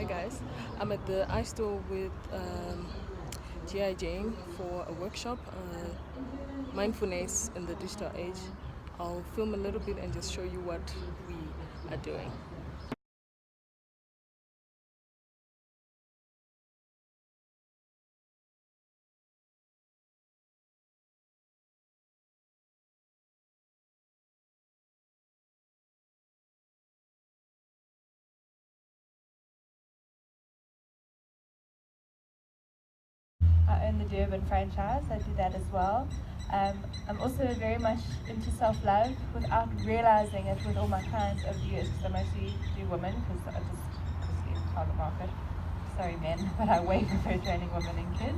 Hi guys, I'm at the iStore with G.I. Jane for a workshop, Mindfulness in the Digital Age. I'll film a little bit and just show you what we are doing. I own the Durban franchise, I do that as well. I'm also very much into self-love without realizing it with all my clients over the years, because I mostly do women, because I just see a target market. Sorry men, but I way prefer training women and kids.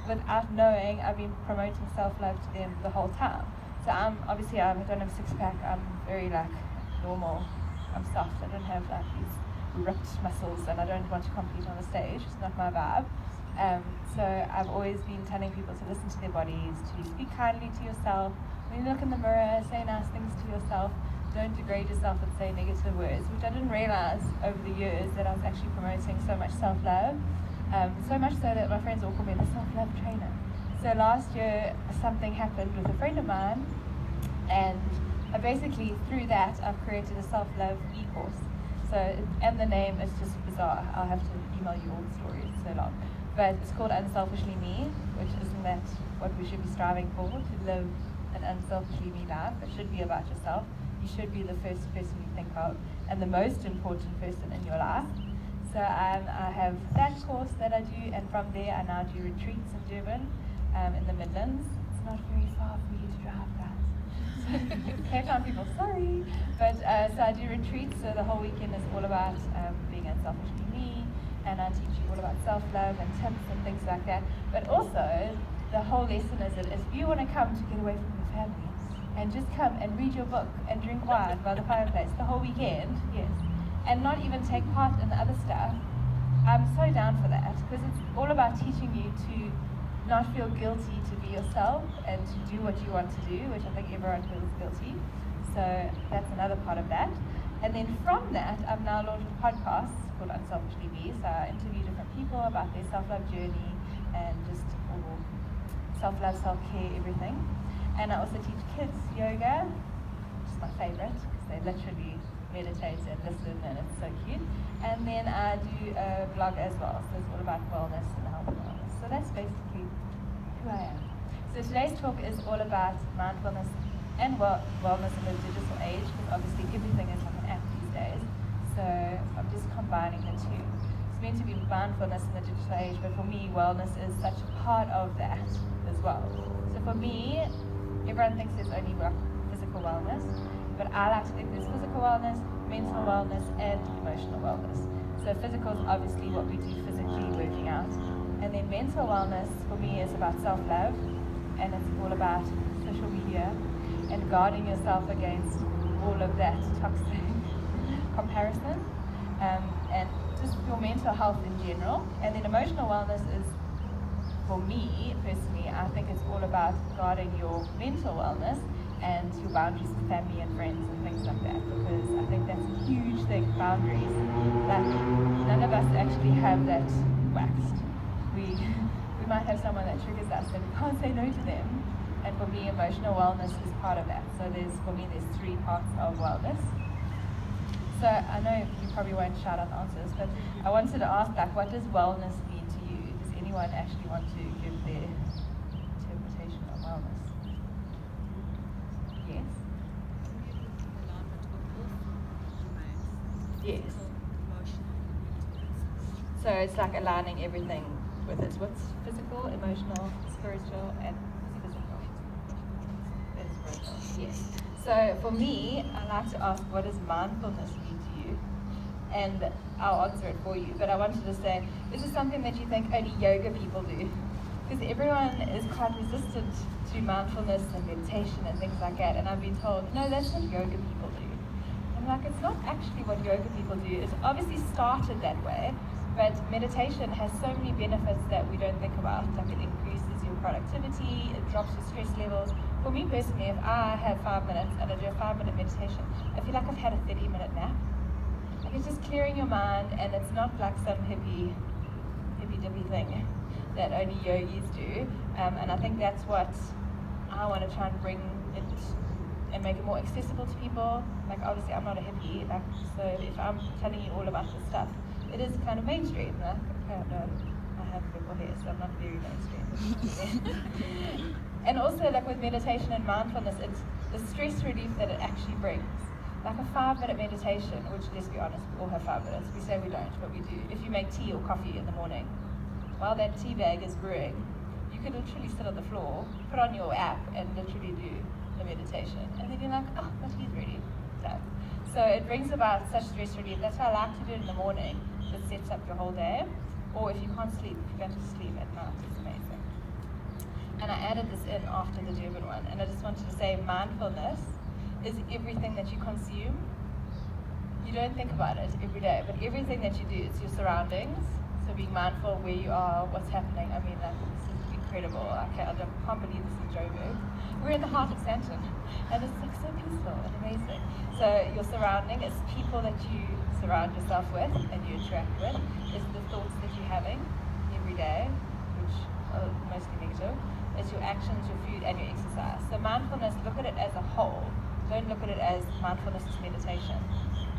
Without knowing, I've been promoting self-love to them the whole time. So I don't have a six-pack, I'm very normal, I'm soft, I don't have these ripped muscles, and I don't want to compete on the stage, it's not my vibe. So I've always been telling people to listen to their bodies, to speak kindly to yourself. When you look in the mirror, say nice things to yourself. Don't degrade yourself and say negative words, which I didn't realize over the years that I was actually promoting so much self-love. So much so that my friends all call me the self-love trainer. So last year something happened with a friend of mine, and basically through that I've created a self-love e-course. And the name is just bizarre. I'll have to email you all the stories, it's so long. But it's called Unselfishly Me, which isn't that what we should be striving for, to live an unselfishly me life. It should be about yourself. You should be the first person you think of and the most important person in your life. So I have that course that I do, and from there I now do retreats in Durban, in the Midlands. It's not very far for you to drive, guys. Cape Town people, sorry. But so I do retreats, so the whole weekend is all about being unselfishly me, and I teach you all about self-love and tips and things like that. But also, the whole lesson is that if you want to come to get away from your family and just come and read your book and drink wine by the fireplace the whole weekend, yes, and not even take part in the other stuff, I'm so down for that, because it's all about teaching you to not feel guilty to be yourself and to do what you want to do, which I think everyone feels guilty. So that's another part of that. And then from that, I've now launched a podcast called Unselfishly Me. So I interview different people about their self-love journey and just all self-love, self-care, everything. And I also teach kids yoga, which is my favorite, because they literally meditate and listen, and it's so cute. And then I do a blog as well, so it's all about wellness and health and wellness. So that's basically who I am. So today's talk is all about mindfulness and wellness in the digital age, because obviously everything is like an app these days. So I'm just combining the two. It's meant to be mindfulness in the digital age, but for me, wellness is such a part of that as well. So for me, everyone thinks there's only physical wellness, but I like to think there's physical wellness, mental wellness, and emotional wellness. So physical is obviously what we do physically, working out. And then mental wellness for me is about self-love, and it's all about social media and guarding yourself against all of that toxic comparison, and just your mental health in general. And then emotional wellness is, for me personally, I think it's all about guarding your mental wellness and your boundaries with family and friends and things like that, because I think that's a huge thing, boundaries. Like, none of us actually have that waxed. We might have someone that triggers us and we can't say no to them. And for me, emotional wellness is part of that. So for me, there's 3 parts of wellness. So I know you probably won't shout out the answers, but I wanted to ask, what does wellness mean to you? Does anyone actually want to give their interpretation of wellness? Yes? Yes. So it's like aligning everything with it. What's physical, emotional, spiritual, and physical? Yes. So for me, I like to ask, what does mindfulness mean to you? And I'll answer it for you. But I wanted to say, is this something that you think only yoga people do? Because everyone is quite resistant to mindfulness and meditation and things like that. And I've been told, no, that's what yoga people do. I'm like, it's not actually what yoga people do. It's obviously started that way, but meditation has so many benefits that we don't think about. Like, it increases your productivity, it drops your stress levels. For me personally, if I have 5 minutes and I do a 5-minute meditation, I feel like I've had a 30-minute nap. Like it's just clearing your mind, and it's not like some hippy dippy thing that only yogis do. And I think that's what I want to try and bring it and make it more accessible to people. Like obviously I'm not a hippie, like, so if I'm telling you all about this stuff, it is kind of mainstream. Like, I have purple hair, so I'm not very mainstream. And also like with meditation and mindfulness, it's the stress relief that it actually brings. Like a 5-minute meditation, which let's be honest, we all have 5 minutes. We say we don't, but we do. If you make tea or coffee in the morning, while that tea bag is brewing, you could literally sit on the floor, put on your app, and literally do the meditation. And then you're like, oh, my tea's ready. Done. So it brings about such stress relief. That's why I like to do it in the morning. It sets up your whole day. Or if you can't sleep, if you go to sleep at night, it's amazing. And I added this in after the Durban one. And I just wanted to say mindfulness is everything that you consume. You don't think about it every day, but everything that you do, it's your surroundings. So being mindful of where you are, what's happening. I mean, like, this is incredible. I can't believe this is Joburg. We're in the heart of Sandton, and it's like so peaceful and amazing. So your surrounding is people that you surround yourself with and you interact with. It's the thoughts that you're having every day, which are mostly negative. It's your actions, your food, and your exercise. So mindfulness, look at it as a whole. Don't look at it as mindfulness is meditation.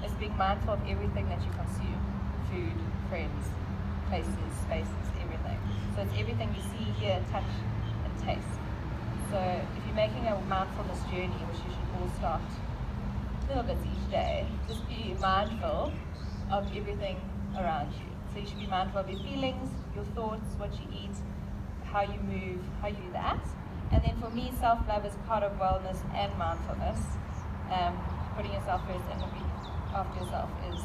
It's being mindful of everything that you consume. Food, friends, places, spaces, everything. So it's everything you see, hear, touch, and taste. So if you're making a mindfulness journey, which you should all start little bits each day, just be mindful of everything around you. So you should be mindful of your feelings, your thoughts, what you eat, how you move, how you do that. And then for me, self-love is part of wellness and mindfulness. Putting yourself first and looking after yourself is a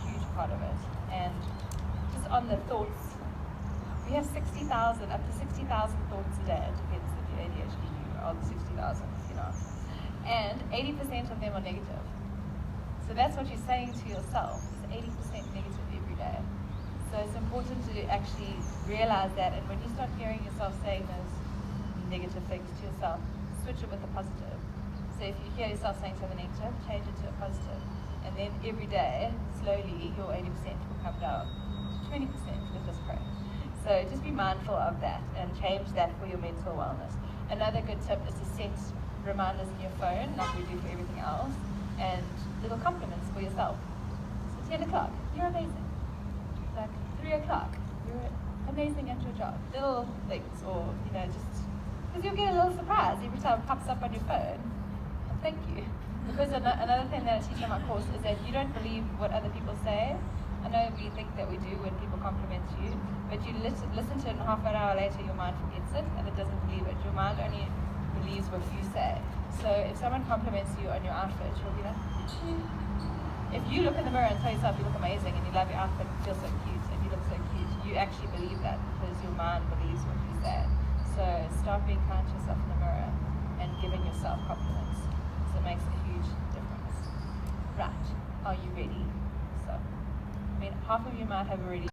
huge part of it. And just on the thoughts, we have 60,000, up to 60,000 thoughts a day. It depends if you're ADHD, you are the 60,000, if you're not. And 80% of them are negative. So that's what you're saying to yourself, is 80% negative every day. So it's important to actually realize that, and when you start hearing yourself saying those negative things to yourself, switch it with a positive. So if you hear yourself saying something negative, change it to a positive. And then every day, slowly, your 80% will come down to 20% with this pray. So just be mindful of that and change that for your mental wellness. Another good tip is to set reminders in your phone, like we do for everything else, and little compliments for yourself. So 10 o'clock, you're amazing. Like 3 o'clock, you're amazing at your job. Little things, or just because you'll get a little surprise every time it pops up on your phone. Thank you. Because another thing that I teach on my course is that you don't believe what other people say. I know we think that we do when people compliment you, but you listen to it and half an hour later your mind forgets it and it doesn't believe it. Your mind only believes what you say. So if someone compliments you on your outfit, you'll be like, if you look in the mirror and tell yourself you look amazing and you love your outfit and feel so cute and you look so cute, you actually believe that because your mind believes what you say. So start being kind to yourself in the mirror and giving yourself compliments. So it makes a huge difference. Right, are you ready? So, I mean, half of you might have already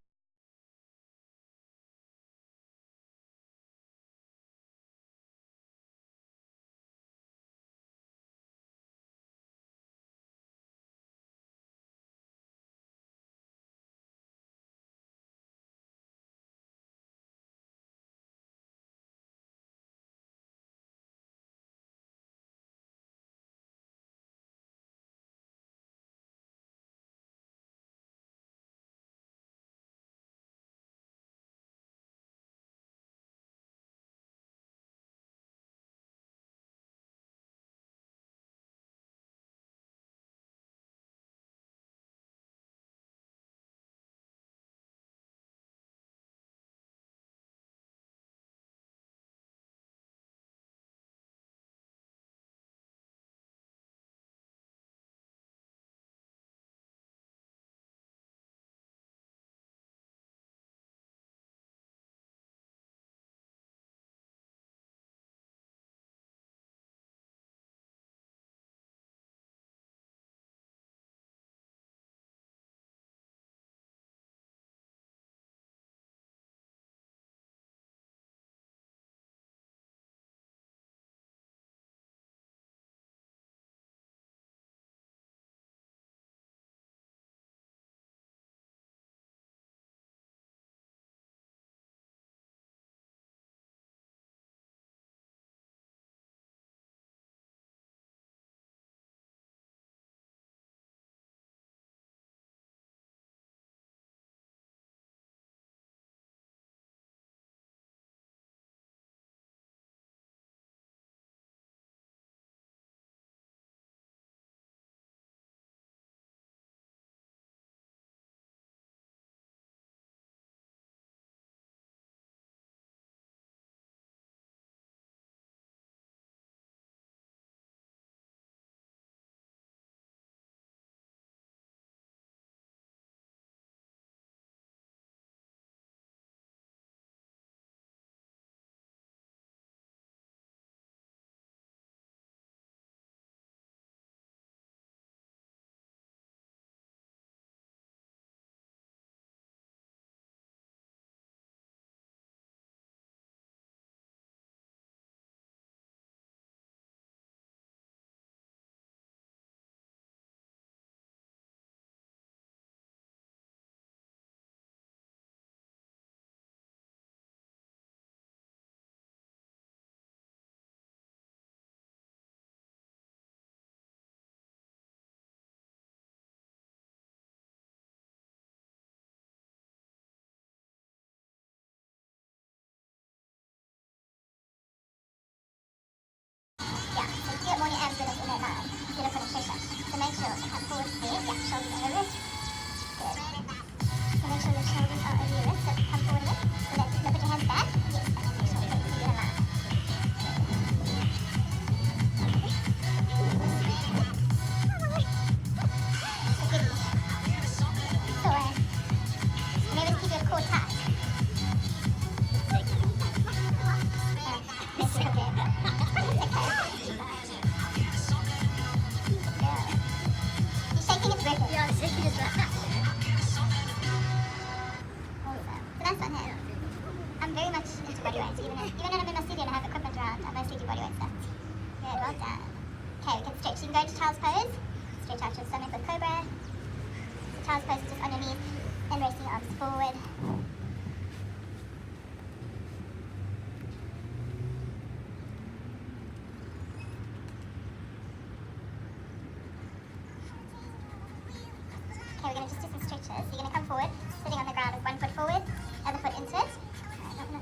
Child's pose is just on your knees and resting your arms forward. Okay, we're going to just do some stretches. So you're going to come forward, sitting on the ground with one foot forward, other foot into it.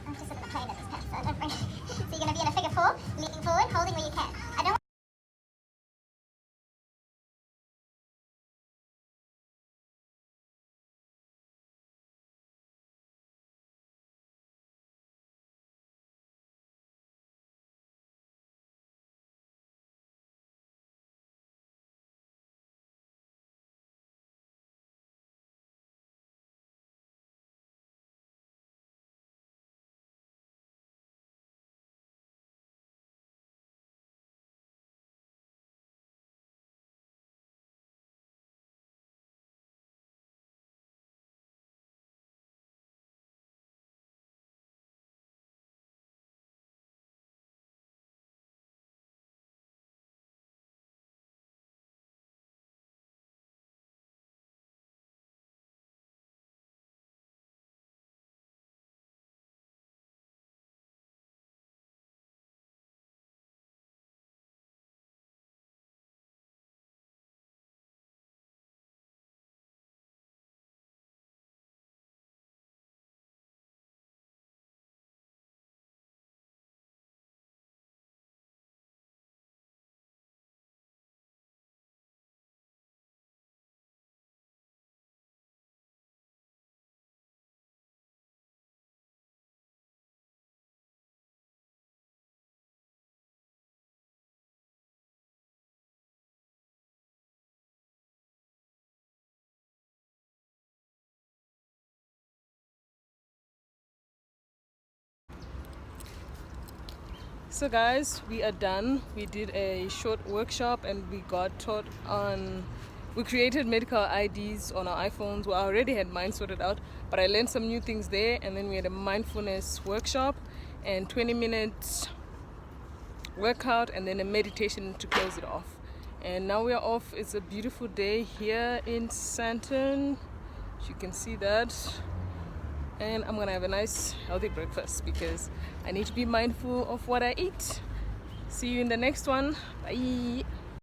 I'm just sitting on the plane at this point, so don't bring so you're going to be in a figure 4, leaning forward, holding where you can. I don't So guys, we are done. We did a short workshop and we got taught on, we created medical IDs on our iPhones. Well, I already had mine sorted out, but I learned some new things there. And then we had a mindfulness workshop and 20 minutes workout and then a meditation to close it off. And now we are off. It's a beautiful day here in Sandton. You can see that. And I'm gonna have a nice healthy breakfast because I need to be mindful of what I eat. See you in the next one. Bye.